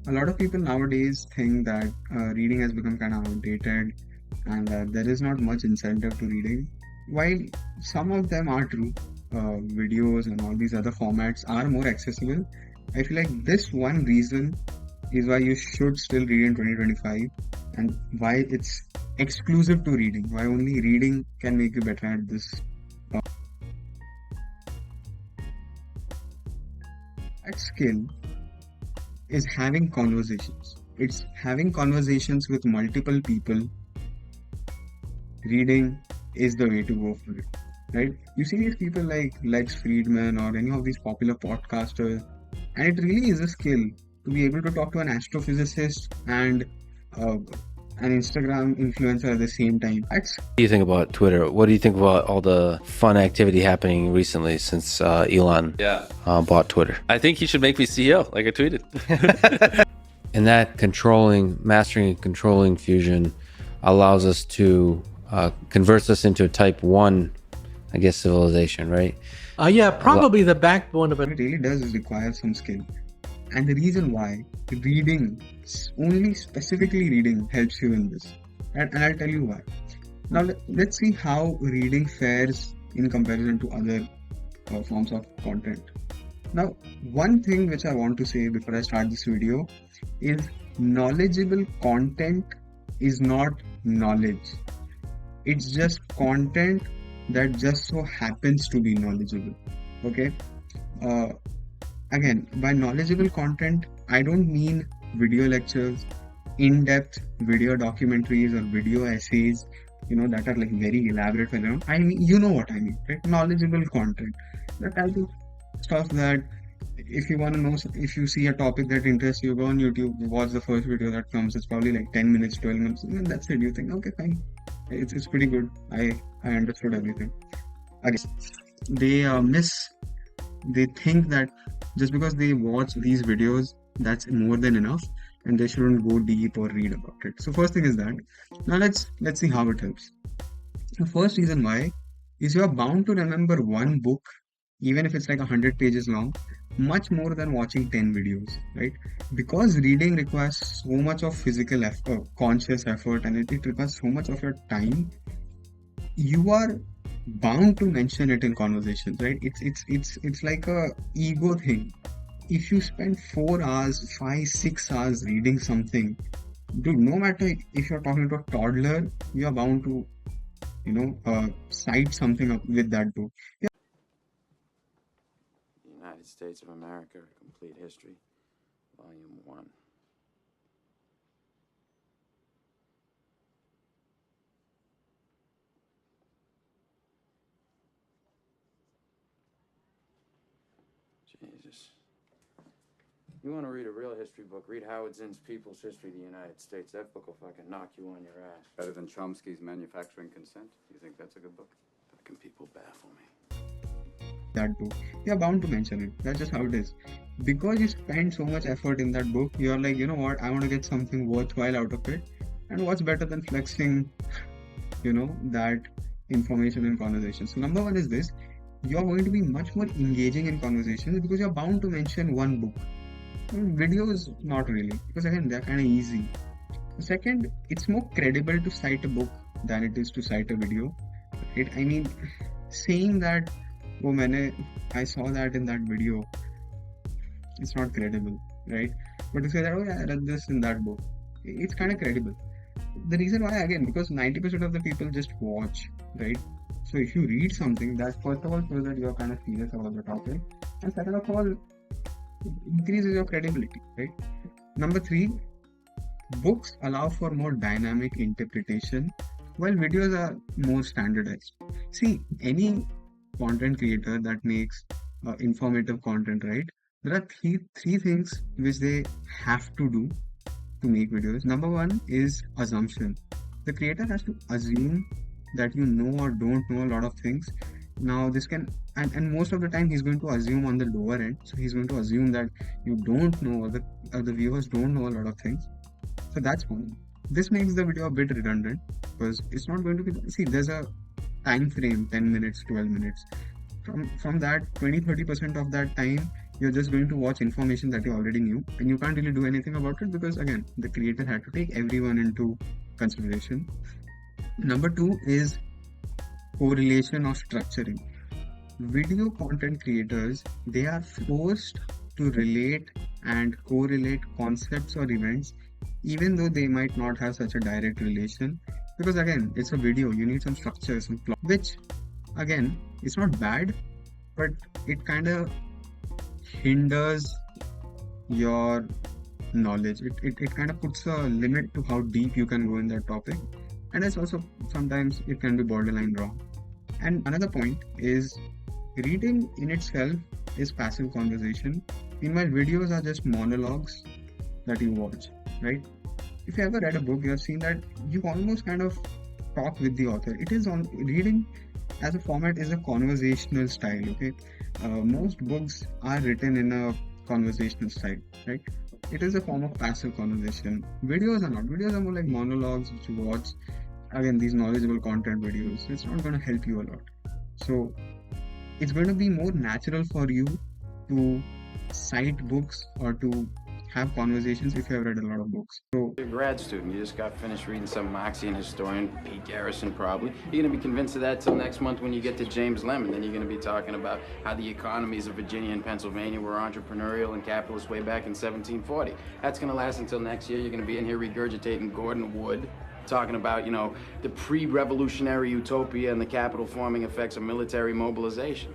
A lot of people nowadays think that reading has become kind of outdated and that there is not much incentive to reading. While some of them are true, videos and all these other formats are more accessible. I feel like this one reason is why you should still read in 2025 and why it's exclusive to reading, why only reading can make you better at this. That skill is having conversations. It's having conversations with multiple people. Reading is the way to go for it, right? You see these people like Lex Friedman or any of these popular podcasters, and it really is a skill to be able to talk to an astrophysicist and uh, an Instagram influencer at the same time. That's What do you think about Twitter? What do you think about all the fun activity happening recently since Elon bought Twitter? I think he should make me CEO, like I tweeted. And that mastering and controlling fusion allows us to converts us into a type 1, I guess, civilization, right? Yeah, probably the backbone of what it. it really does is require some skill. And the reason why reading, only specifically reading, helps you in this. And I'll tell you why. Now, let's see how reading fares in comparison to other forms of content. Now, one thing which I want to say before I start this video is knowledgeable content is not knowledge. It's just content that just so happens to be knowledgeable. Okay? Again, by knowledgeable content, I don't mean video lectures, in-depth video documentaries or video essays, that are like very elaborate. I mean, you know what I mean, right? Knowledgeable content. That type of stuff that if you want to know, if you see a topic that interests you, go on YouTube, watch the first video that comes. It's probably like 10 minutes, 12 minutes, and that's it. You think, okay, fine. It's pretty good. I understood everything. Again, they think that just because they watch these videos, that's more than enough, and they shouldn't go deep or read about it. So first thing is that. Now let's see how it helps. The first reason why is you are bound to remember one book, even if it's like 100 pages long, much more than watching 10 videos, right? Because reading requires so much of physical effort, conscious effort, and it requires so much of your time. You are bound to mention it in conversations, right? It's like a ego thing. If you spend 4 hours, 5, 6 hours reading something, dude, no matter if you're talking to a toddler, you are bound to, cite something up with that book. Yeah. United States of America, A Complete History, Volume 1. Jesus. You want to read a real history book, read Howard Zinn's People's History of the United States. That book will fucking knock you on your ass. Better than Chomsky's Manufacturing Consent? You think that's a good book? Fucking people baffle me. That book, you're bound to mention it. That's just how it is. Because you spend so much effort in that book, you're like, you know what, I want to get something worthwhile out of it. And what's better than flexing, that information in conversations? So number one is this: you're going to be much more engaging in conversations because you're bound to mention one book. Videos, not really, because again, they're kind of easy. Second, it's more credible to cite a book than it is to cite a video. Right? I mean, saying that, oh, I saw that in that video, it's not credible, right? But to say that, oh yeah, I read this in that book, it's kind of credible. The reason why, again, because 90% of the people just watch, right? So if you read something, that first of all shows that you're kind of serious about the topic, and second of all, increases your credibility, right? Number 3, books allow for more dynamic interpretation, while videos are more standardized. See, any content creator that makes informative content, right? There are three things which they have to do to make videos. Number 1 is assumption. The creator has to assume that you know or don't know a lot of things. Now this can, and most of the time he's going to assume on the lower end. So he's going to assume that you don't know, or the viewers don't know a lot of things. So that's one. This makes the video a bit redundant because it's not going to be, see, there's a time frame, 10 minutes, 12 minutes. From that 20-30% of that time, you're just going to watch information that you already knew, and you can't really do anything about it because, again, the creator had to take everyone into consideration. Number two is correlation of structuring. Video content creators, they are forced to relate and correlate concepts or events even though they might not have such a direct relation, because again, it's a video, you need some structure, some plot, which again, it's not bad, but it kind of hinders your knowledge. It kind of puts a limit to how deep you can go in that topic, and it's also sometimes it can be borderline wrong. And another point is reading in itself is passive conversation. Meanwhile, videos are just monologues that you watch, right? If you ever read a book, you have seen that you almost kind of talk with the author. It is on reading as a format is a conversational style, okay? Most books are written in a conversational style, right? It is a form of passive conversation. Videos are not. Videos are more like monologues which you watch. Again, these knowledgeable content videos. It's not going to help you a lot. So it's going to be more natural for you to cite books or to have conversations if you have read a lot of books. So You're a grad student. You just got finished reading some Marxian historian, Pete Garrison probably. You're going to be convinced of that till next month when you get to James Lemon. Then you're going to be talking about how the economies of Virginia and Pennsylvania were entrepreneurial and capitalist way back in 1740. That's going to last until next year. You're going to be in here regurgitating Gordon Wood, talking about, you know, the pre-revolutionary utopia and the capital forming effects of military mobilization.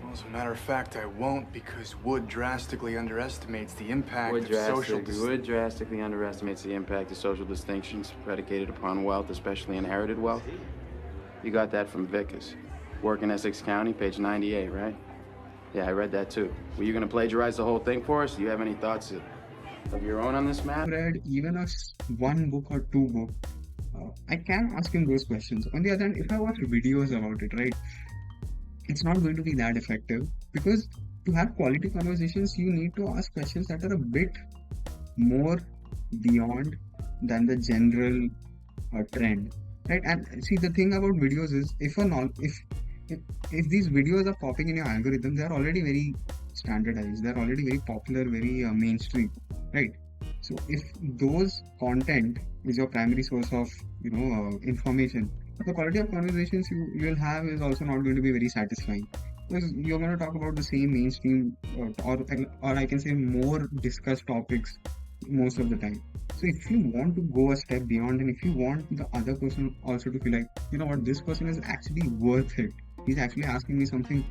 Well, as a matter of fact, I won't, because Wood drastically underestimates the impact of social Wood drastically underestimates the impact of social distinctions predicated upon wealth, especially inherited wealth. You got that from Vickers. Work in Essex County, page 98, right? Yeah, I read that too. Were you going to plagiarize the whole thing for us? Do you have any thoughts of your own on this matter? read even one book or two book, I can ask him those questions. On the other hand, if I watch videos about it, right, it's not going to be that effective, because to have quality conversations, you need to ask questions that are a bit more beyond than the general trend, right? And see, the thing about videos is if these videos are popping in your algorithm, they are already very standardized, they're already very popular, very mainstream, right? So if those content is your primary source of information, the quality of conversations you will have is also not going to be very satisfying, because you're going to talk about the same mainstream or I can say more discussed topics most of the time. So if you want to go a step beyond, and if you want the other person also to feel like, you know what, this person is actually worth it, he's actually asking me something,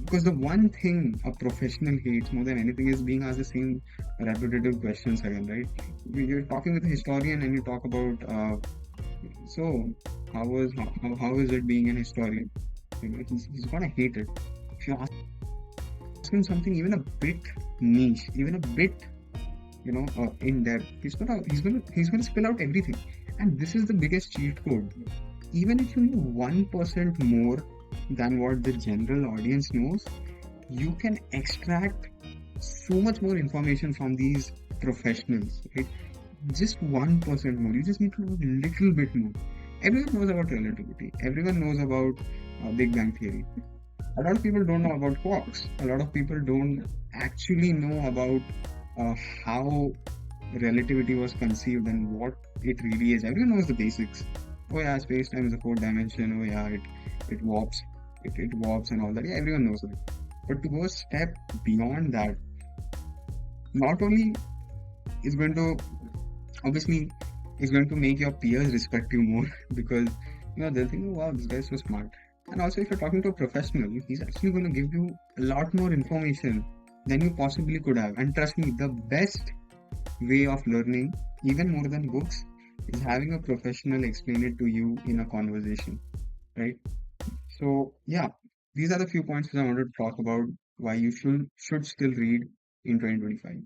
because the one thing a professional hates more than anything is being asked the same repetitive questions again, right? You're talking with a historian and you talk about so how is it being an historian? He's gonna hate it. If you ask him something even a bit niche, even a bit in depth, he's gonna spill out everything. And this is the biggest cheat code. Even if you know 1% more than what the general audience knows, you can extract so much more information from these professionals, right? Just 1% more. You just need to know a little bit more. Everyone knows about relativity. Everyone knows about Big Bang Theory. A lot of people don't know about quarks. A lot of people don't actually know about how relativity was conceived and what it really is. Everyone knows the basics. Oh yeah, space-time is a fourth dimension. Oh yeah, it warps. It warps and all that. Yeah, everyone knows it. But to go a step beyond that, not only is going to obviously it's going to make your peers respect you more because they'll think, oh wow, this guy's so smart. And also, if you're talking to a professional, he's actually going to give you a lot more information than you possibly could have. And trust me, the best way of learning, even more than books, is having a professional explain it to you in a conversation, right? So yeah, these are the few points that I wanted to talk about why you should still read in 2025.